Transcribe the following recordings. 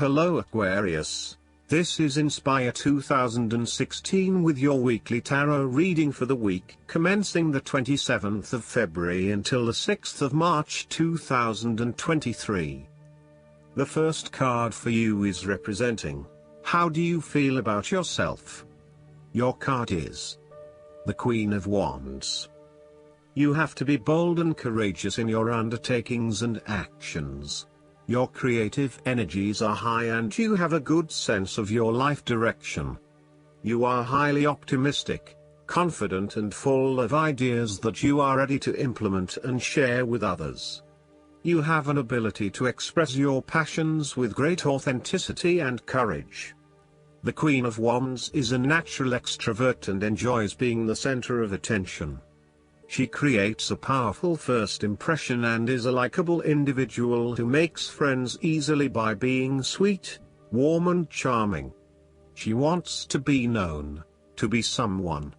Hello Aquarius, this is Inspire 2016 with your weekly tarot reading for the week commencing the 27th of February until the 6th of March 2023. The first card for you is representing, how do you feel about yourself? Your card is the Queen of Wands. You have to be bold and courageous in your undertakings and actions. Your creative energies are high and you have a good sense of your life direction. You are highly optimistic, confident and full of ideas that you are ready to implement and share with others. You have an ability to express your passions with great authenticity and courage. The Queen of Wands is a natural extrovert and enjoys being the center of attention. She creates a powerful first impression and is a likable individual who makes friends easily by being sweet, warm and charming. She wants to be known, to be someone.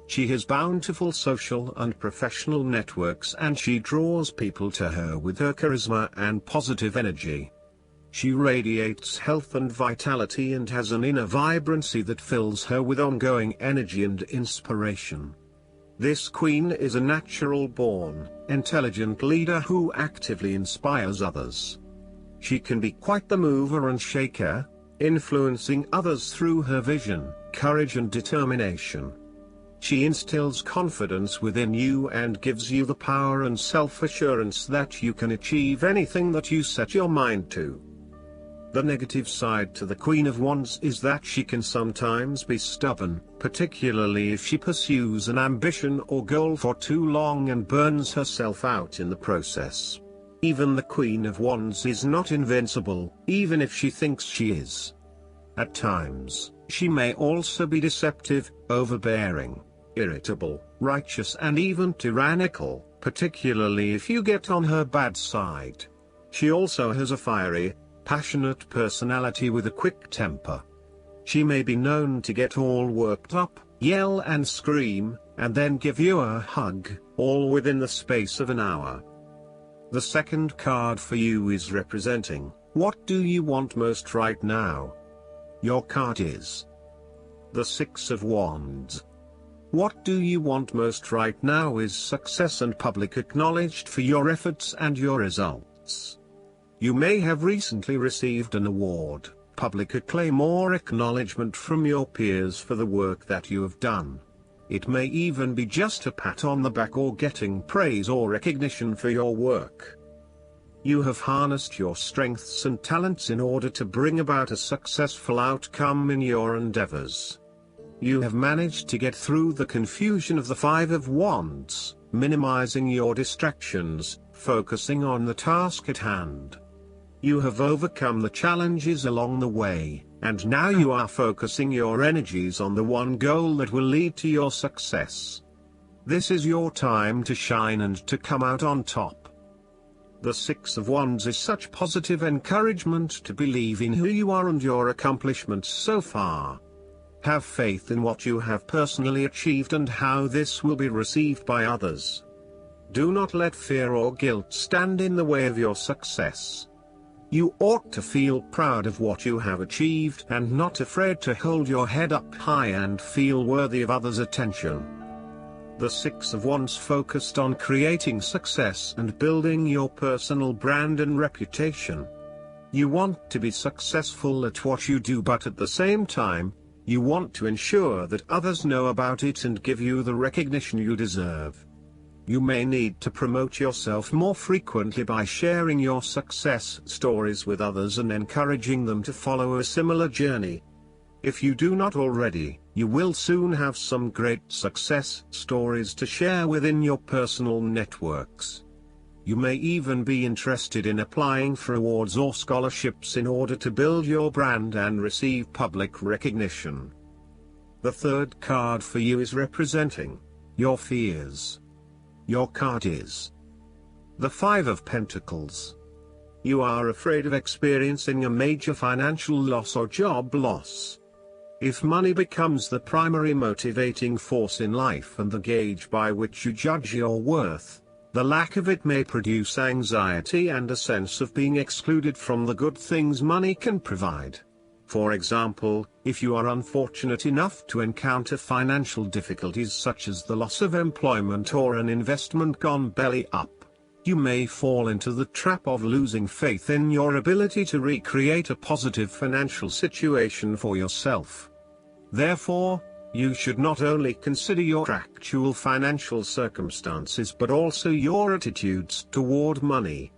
She has bountiful social and professional networks and she draws people to her with her charisma and positive energy. She radiates health and vitality and has an inner vibrancy that fills her with ongoing energy and inspiration. This queen is a natural-born, intelligent leader who actively inspires others. She can be quite the mover and shaker, influencing others through her vision, courage and determination. She instills confidence within you and gives you the power and self-assurance that you can achieve anything that you set your mind to. The negative side to the Queen of Wands is that she can sometimes be stubborn, particularly if she pursues an ambition or goal for too long and burns herself out in the process. Even the Queen of Wands is not invincible, even if she thinks she is. At times, she may also be deceptive, overbearing, irritable, righteous and even tyrannical, particularly if you get on her bad side. She also has a fiery, passionate personality with a quick temper. She may be known to get all worked up, yell and scream, and then give you a hug, all within the space of an hour. The second card for you is representing, what do you want most right now? Your card is the Six of Wands. What do you want most right now is success and public acknowledged for your efforts and your results. You may have recently received an award, public acclaim or acknowledgement from your peers for the work that you have done. It may even be just a pat on the back or getting praise or recognition for your work. You have harnessed your strengths and talents in order to bring about a successful outcome in your endeavors. You have managed to get through the confusion of the Five of Wands, minimizing your distractions, focusing on the task at hand. You have overcome the challenges along the way, and now you are focusing your energies on the one goal that will lead to your success. This is your time to shine and to come out on top. The Six of Wands is such positive encouragement to believe in who you are and your accomplishments so far. Have faith in what you have personally achieved and how this will be received by others. Do not let fear or guilt stand in the way of your success. You ought to feel proud of what you have achieved and not afraid to hold your head up high and feel worthy of others' attention. The Six of Wands focused on creating success and building your personal brand and reputation. You want to be successful at what you do, but at the same time, you want to ensure that others know about it and give you the recognition you deserve. You may need to promote yourself more frequently by sharing your success stories with others and encouraging them to follow a similar journey. If you do not already, you will soon have some great success stories to share within your personal networks. You may even be interested in applying for awards or scholarships in order to build your brand and receive public recognition. The third card for you is representing your fears. Your card is the Five of Pentacles. You are afraid of experiencing a major financial loss or job loss. If money becomes the primary motivating force in life and the gauge by which you judge your worth, The lack of it may produce anxiety and a sense of being excluded from the good things money can provide. For example, if you are unfortunate enough to encounter financial difficulties such as the loss of employment or an investment gone belly up, you may fall into the trap of losing faith in your ability to recreate a positive financial situation for yourself. Therefore, you should not only consider your actual financial circumstances but also your attitudes toward money.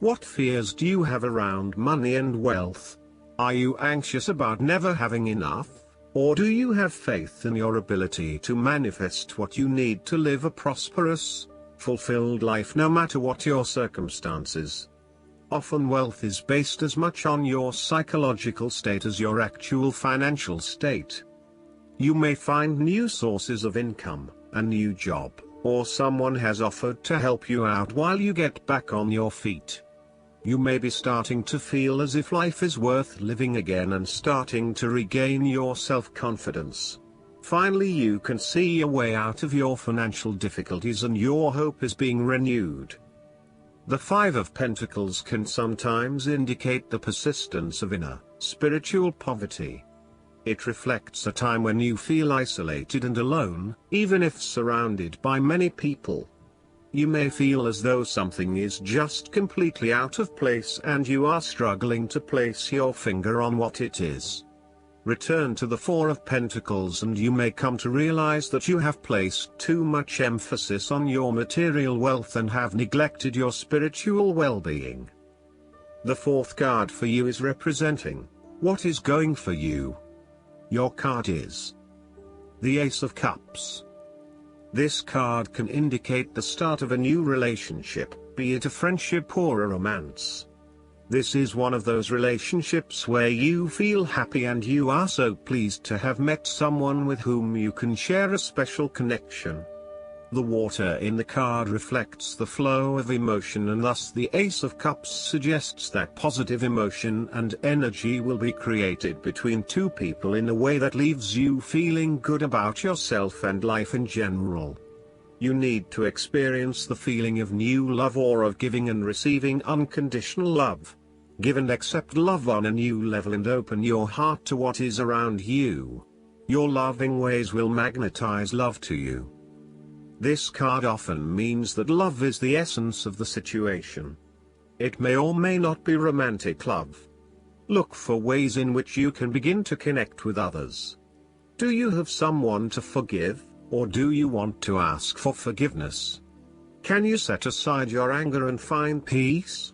What fears do you have around money and wealth? Are you anxious about never having enough, or do you have faith in your ability to manifest what you need to live a prosperous, fulfilled life no matter what your circumstances? Often wealth is based as much on your psychological state as your actual financial state. You may find new sources of income, a new job, or someone has offered to help you out while you get back on your feet. You may be starting to feel as if life is worth living again and starting to regain your self-confidence. Finally, you can see a way out of your financial difficulties and your hope is being renewed. The Five of Pentacles can sometimes indicate the persistence of inner, spiritual poverty. It reflects a time when you feel isolated and alone, even if surrounded by many people. You may feel as though something is just completely out of place and you are struggling to place your finger on what it is. Return to the Four of Pentacles and you may come to realize that you have placed too much emphasis on your material wealth and have neglected your spiritual well-being. The fourth card for you is representing what is going for you. Your card is the Ace of Cups. This card can indicate the start of a new relationship, be it a friendship or a romance. This is one of those relationships where you feel happy and you are so pleased to have met someone with whom you can share a special connection. The water in the card reflects the flow of emotion and thus the Ace of Cups suggests that positive emotion and energy will be created between two people in a way that leaves you feeling good about yourself and life in general. You need to experience the feeling of new love or of giving and receiving unconditional love. Give and accept love on a new level and open your heart to what is around you. Your loving ways will magnetize love to you. This card often means that love is the essence of the situation. It may or may not be romantic love. Look for ways in which you can begin to connect with others. Do you have someone to forgive, or do you want to ask for forgiveness? Can you set aside your anger and find peace?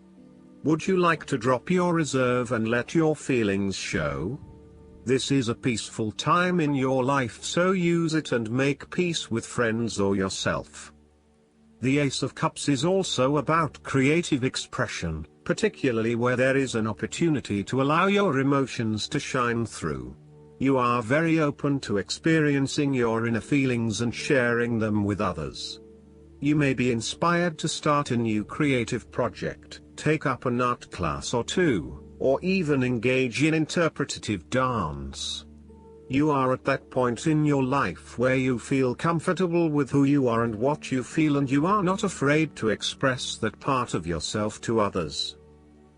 Would you like to drop your reserve and let your feelings show? This is a peaceful time in your life, so use it and make peace with friends or yourself. The Ace of Cups is also about creative expression, particularly where there is an opportunity to allow your emotions to shine through. You are very open to experiencing your inner feelings and sharing them with others. You may be inspired to start a new creative project, take up an art class or two, or even engage in interpretative dance. You are at that point in your life where you feel comfortable with who you are and what you feel, and you are not afraid to express that part of yourself to others.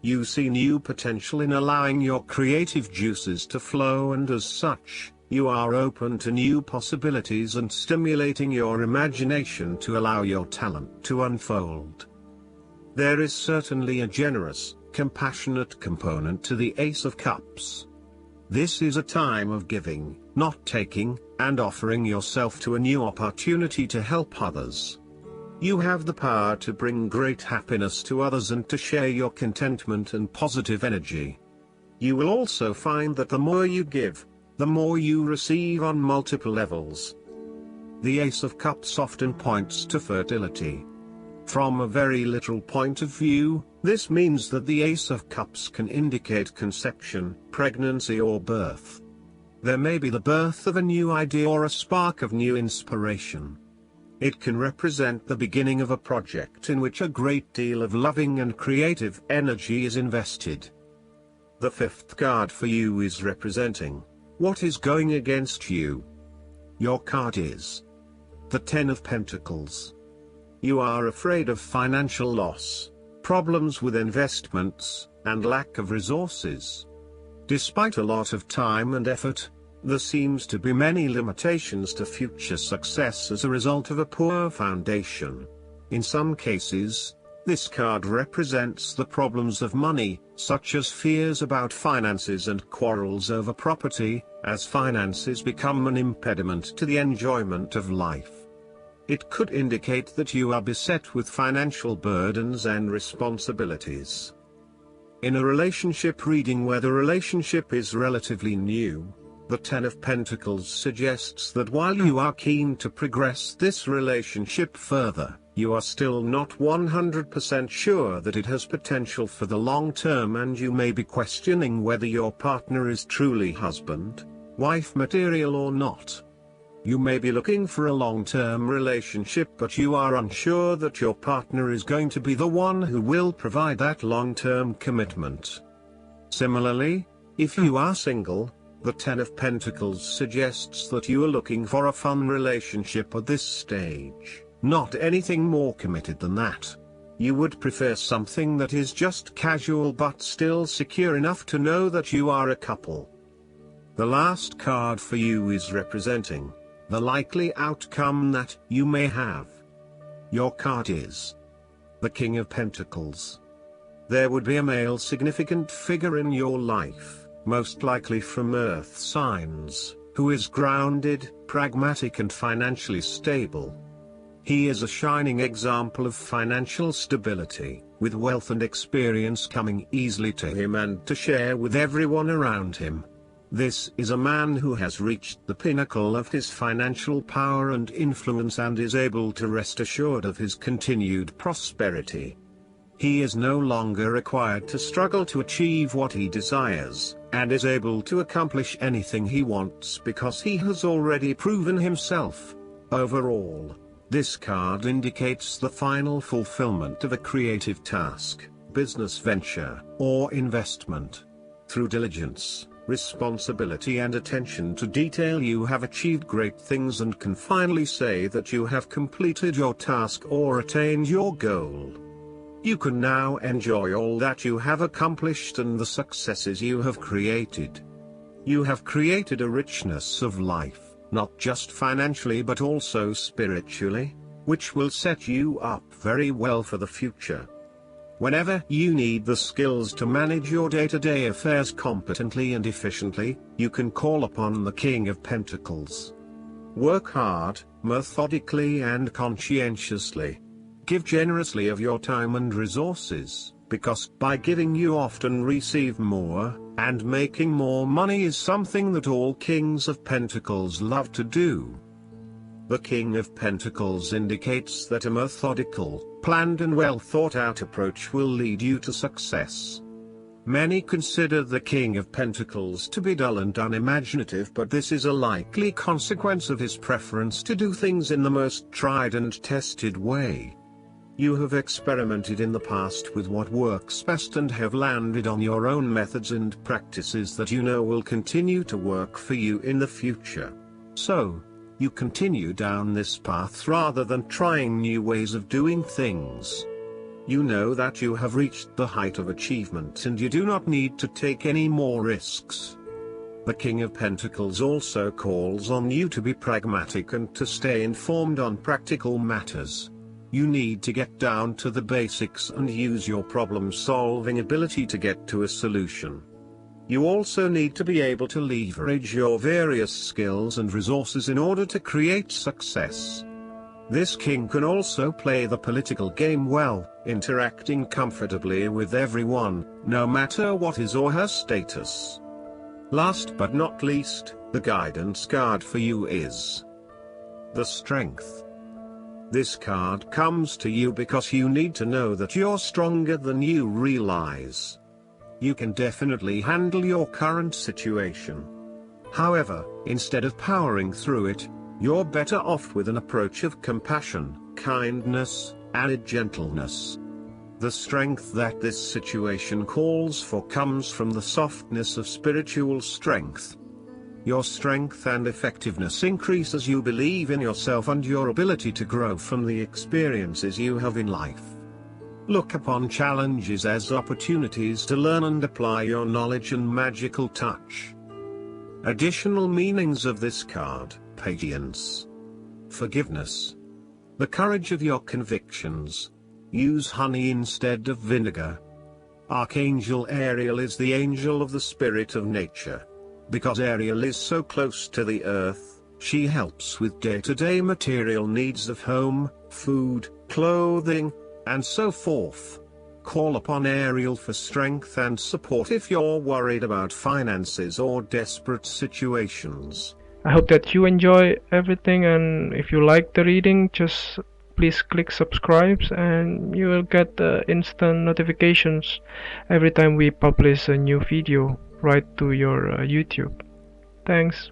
You see new potential in allowing your creative juices to flow, and as such, you are open to new possibilities and stimulating your imagination to allow your talent to unfold. There is certainly a generous, compassionate component to the Ace of Cups. This is a time of giving, not taking, and offering yourself to a new opportunity to help others. You have the power to bring great happiness to others and to share your contentment and positive energy. You will also find that the more you give, the more you receive on multiple levels. The Ace of Cups often points to fertility. From a very literal point of view, this means that the Ace of Cups can indicate conception, pregnancy or birth. There may be the birth of a new idea or a spark of new inspiration. It can represent the beginning of a project in which a great deal of loving and creative energy is invested. The fifth card for you is representing what is going against you. Your card is the Ten of Pentacles. You are afraid of financial loss, problems with investments, and lack of resources. Despite a lot of time and effort, there seems to be many limitations to future success as a result of a poor foundation. In some cases, this card represents the problems of money, such as fears about finances and quarrels over property, as finances become an impediment to the enjoyment of life. It could indicate that you are beset with financial burdens and responsibilities. In a relationship reading where the relationship is relatively new, the Ten of Pentacles suggests that while you are keen to progress this relationship further, you are still not 100% sure that it has potential for the long term, and you may be questioning whether your partner is truly husband, wife material or not. You may be looking for a long-term relationship, but you are unsure that your partner is going to be the one who will provide that long-term commitment. Similarly, if you are single, the Ten of Pentacles suggests that you are looking for a fun relationship at this stage, not anything more committed than that. You would prefer something that is just casual but still secure enough to know that you are a couple. The last card for you is representing the likely outcome that you may have. Your card is the King of Pentacles. There would be a male significant figure in your life, most likely from Earth signs, who is grounded, pragmatic and financially stable. He is a shining example of financial stability, with wealth and experience coming easily to him and to share with everyone around him. This is a man who has reached the pinnacle of his financial power and influence and is able to rest assured of his continued prosperity. He is no longer required to struggle to achieve what he desires, and is able to accomplish anything he wants because he has already proven himself. Overall, this card indicates the final fulfillment of a creative task, business venture, or investment. Through diligence, responsibility and attention to detail, you have achieved great things and can finally say that you have completed your task or attained your goal. You can now enjoy all that you have accomplished and the successes you have created. You have created a richness of life, not just financially but also spiritually, which will set you up very well for the future. Whenever you need the skills to manage your day-to-day affairs competently and efficiently, you can call upon the King of Pentacles. Work hard, methodically and conscientiously. Give generously of your time and resources, because by giving you often receive more, and making more money is something that all Kings of Pentacles love to do. The King of Pentacles indicates that a methodical, planned and well thought out approach will lead you to success. Many consider the King of Pentacles to be dull and unimaginative, but this is a likely consequence of his preference to do things in the most tried and tested way. You have experimented in the past with what works best and have landed on your own methods and practices that you know will continue to work for you in the future. So, you continue down this path rather than trying new ways of doing things. You know that you have reached the height of achievement and you do not need to take any more risks. The King of Pentacles also calls on you to be pragmatic and to stay informed on practical matters. You need to get down to the basics and use your problem-solving ability to get to a solution. You also need to be able to leverage your various skills and resources in order to create success. This king can also play the political game well, interacting comfortably with everyone, no matter what his or her status. Last but not least, the guidance card for you is the Strength. This card comes to you because you need to know that you're stronger than you realize. You can definitely handle your current situation. However, instead of powering through it, you're better off with an approach of compassion, kindness, and gentleness. The strength that this situation calls for comes from the softness of spiritual strength. Your strength and effectiveness increase as you believe in yourself and your ability to grow from the experiences you have in life. Look upon challenges as opportunities to learn and apply your knowledge and magical touch. Additional meanings of this card: patience, forgiveness, the courage of your convictions. Use honey instead of vinegar. Archangel Ariel is the angel of the spirit of nature. Because Ariel is so close to the earth, she helps with day-to-day material needs of home, food, clothing, and so forth. Call upon Ariel for strength and support if you're worried about finances or desperate situations. I hope that you enjoy everything, and if you like the reading, just please click subscribe and you will get instant notifications every time we publish a new video right to your YouTube. Thanks.